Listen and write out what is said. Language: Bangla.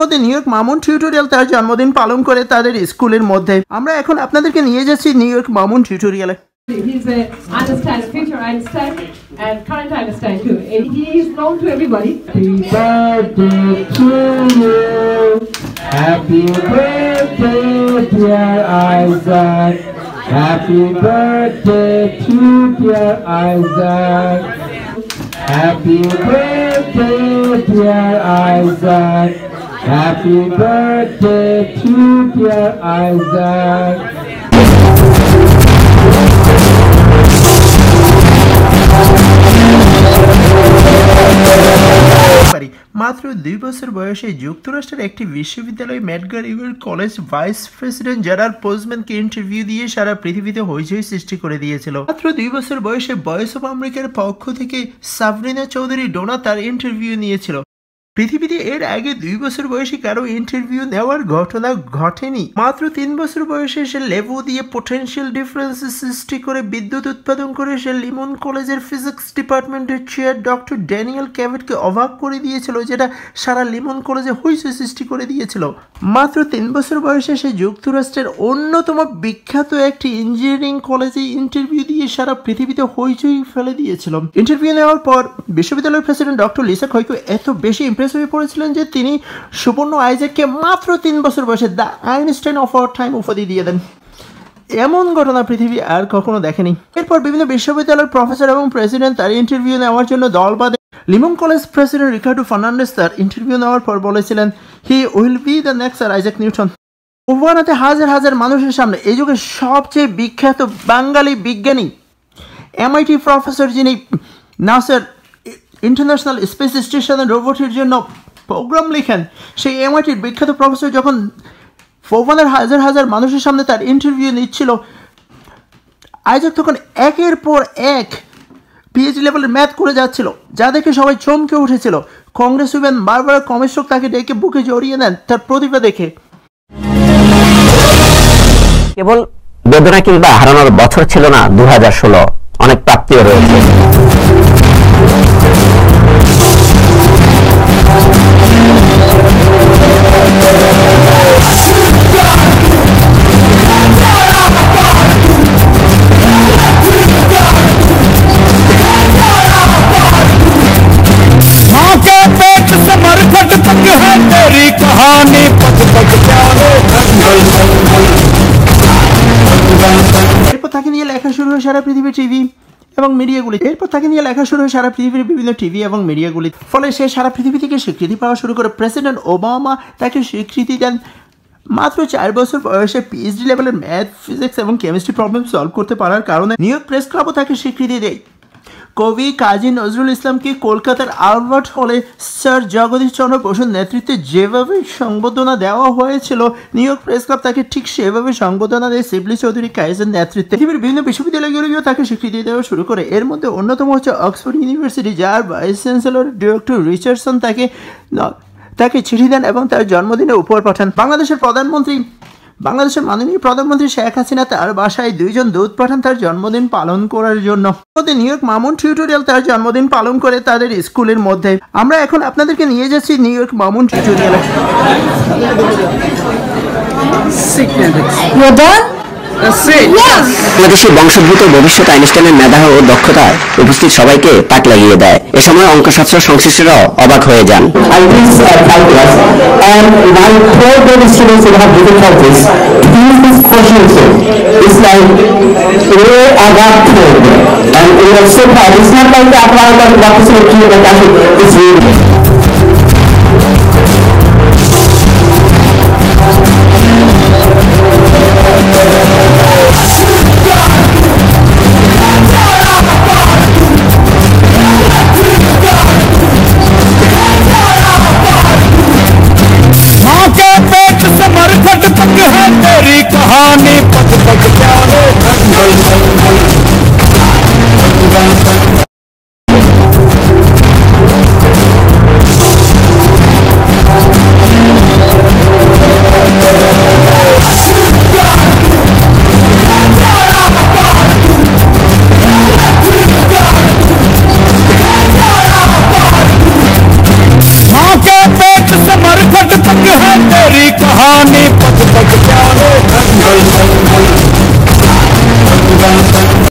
সম্প্রতি নিউ ইয়র্ক মামুন টিউটোরিয়াল তার জন্মদিন পালন করে তাদের স্কুলের মধ্যে। আমরা এখন আপনাদেরকে নিয়ে যাচ্ছি নিউ ইয়র্ক মামুন টিউটোরিয়ালে। He's Einstein, future Einstein, and current Einstein too. And he is known to everybody. Happy birthday to you. Happy birthday, dear Isaac. Happy birthday to dear Isaac. Happy birthday, dear Isaac. Happy birthday to dear Isaac. মাত্র 2 বছর বয়সে যুক্তরাষ্ট্রের একটি বিশ্ববিদ্যালয় ম্যাকগারিওয়েল কলেজ ভাইস প্রেসিডেন্ট জেরার্ড পোজম্যানকে ইন্টারভিউ দিয়ে সারা পৃথিবীতে হইচই সৃষ্টি করে দিয়েছিল। মাত্র 2 বছর বয়সে ভয়েস অফ আমেরিকার পক্ষ থেকে সাবরিনা চৌধুরী ডোনা তার ইন্টারভিউ নিয়েছিল। পৃথিবীতে এর আগে 2 বছর বয়সী কারো ইন্টারভিউ নেওয়ার ঘটনা ঘটেনি। মাত্র 3 বছর বয়সে সে লেবু দিয়ে পোটেনশিয়াল ডিফারেন্স সৃষ্টি করে বিদ্যুৎ উৎপাদন করে সে লিমন কলেজের ফিজিক্স ডিপার্টমেন্টের চেয়ার ডক্টর ড্যানিয়েল ক্যাভেটকে অবাক করে দিয়েছিল, যেটা সারা লিমন কলেজে হইচই সৃষ্টি করে দিয়েছিল। মাত্র 3 বছর বয়সে সে যুক্তরাষ্ট্রের অন্যতম বিখ্যাত একটি ইঞ্জিনিয়ারিং কলেজে ইন্টারভিউ দিয়ে সারা পৃথিবীতে হইচই ফেলে দিয়েছিল। ইন্টারভিউ নেওয়ার পর বিশ্ববিদ্যালয়ের প্রেসিডেন্ট ডক্টর লিসা খয়কো এত বেশি হয়ে পড়েছিলেন যে তিনি সুবর্ণ আইজ্যাককে মাত্র 3 বছর বয়সে the Einstein of our time উপাধি দিয়ে দেন। এমন ঘটনা পৃথিবী আর কখনো দেখেনি। এরপর বিভিন্ন বিশ্ববিদ্যালয়ের প্রফেসর এবং প্রেসিডেন্ট তার ইন্টারভিউ নেওয়ার জন্য দল বাঁধে। লিমন কলেজ প্রেসিডেন্ট রিকার্ডো ফার্নান্ডেস তার ইন্টারভিউ নেওয়ার পর বলেছিলেন, he will be the next sir Isaac Newton. ওভানাতে হাজার হাজার মানুষের সামনে এই যুগের সবচেয়ে বিখ্যাত বাঙালি বিজ্ঞানী MIT প্রফেসর, যিনি নাসার ইন্টারন্যাশনাল স্পেস স্টেশনের রোবটের জন্য প্রোগ্রাম লিখেন, সেই MITর বিখ্যাত প্রফেসর যখন ওভানের হাজার হাজার মানুষের সামনে তার ইন্টারভিউ নিচ্ছিল, আইজ্যাক তখন একের পর এক PhD লেভেলের ম্যাথ করে যাচ্ছিল, যা দেখে সবাই চমকে উঠেছিল। কংগ্রেসম্যান বারবার কমিশক তাকে ডেকে বুকে জড়িয়ে নেন তার প্রতিভা দেখে। কেবল বেদনা কিংবা হারানোর বছর ছিল না 2016, অনেক প্রাপ্তিও রয়েছে। এরপর তাকে নিয়ে লেখা শুরু হয় সারা পৃথিবীর টিভি এবং মিডিয়াগুলি। বিভিন্ন টিভি এবং মিডিয়াগুলি। ফলে সে সারা পৃথিবী থেকে স্বীকৃতি পাওয়া শুরু করে। প্রেসিডেন্ট ওবামা তাকে স্বীকৃতি দেন মাত্র 4 বছর বয়সে PhD লেভেলের ম্যাথ, ফিজিক্স এবং কেমিস্ট্রি প্রবলেম সলভ করতে পারার কারণে। নিউ ইয়র্ক প্রেস ক্লাবও তাকে স্বীকৃতি দেয়। কবি কাজী নজরুল ইসলামকে কলকাতার আলবার্ট হলে স্যার জগদীশ চন্দ্র বসুর নেতৃত্বে যেভাবে সংবর্ধনা দেওয়া হয়েছিল, নিউ ইয়র্ক প্রেস ক্লাব তাকে ঠিক সেভাবে সংবর্ধনা দেয় শিবলি চৌধুরী কাইজের নেতৃত্বে। পৃথিবীর বিভিন্ন বিশ্ববিদ্যালয়গুলিও তাকে স্বীকৃতি দেওয়া শুরু করে। এর মধ্যে অন্যতম হচ্ছে অক্সফোর্ড ইউনিভার্সিটি, যার ভাইস চ্যান্সেলর ডক্টর রিচার্ডসন তাকে চিঠি দেন এবং তার জন্মদিনে উপহার পাঠান। বাংলাদেশের মাননীয় প্রধানমন্ত্রী শেখ হাসিনা তার বাসায় 2 জন দূত পাঠান তার জন্মদিন পালন করার জন্য। নিউ ইয়র্ক মামুন টিউটোরিয়াল তার জন্মদিন পালন করে তাদের স্কুলের মধ্যে। আমরা এখন আপনাদেরকে নিয়ে যাচ্ছি নিউ ইয়র্ক মামুন টিউটোরিয়ালে। বাংলাদেশের বংশোদ্ভূত ভবিষ্যৎ আইনস্টাইনের মেধা ও দক্ষতা উপস্থিত সবাইকে তাক লাগিয়ে দেয়। এ সময় অঙ্কশাস্ত্র সংশ্লিষ্টরাও অবাক হয়ে যান। कहानी पग पग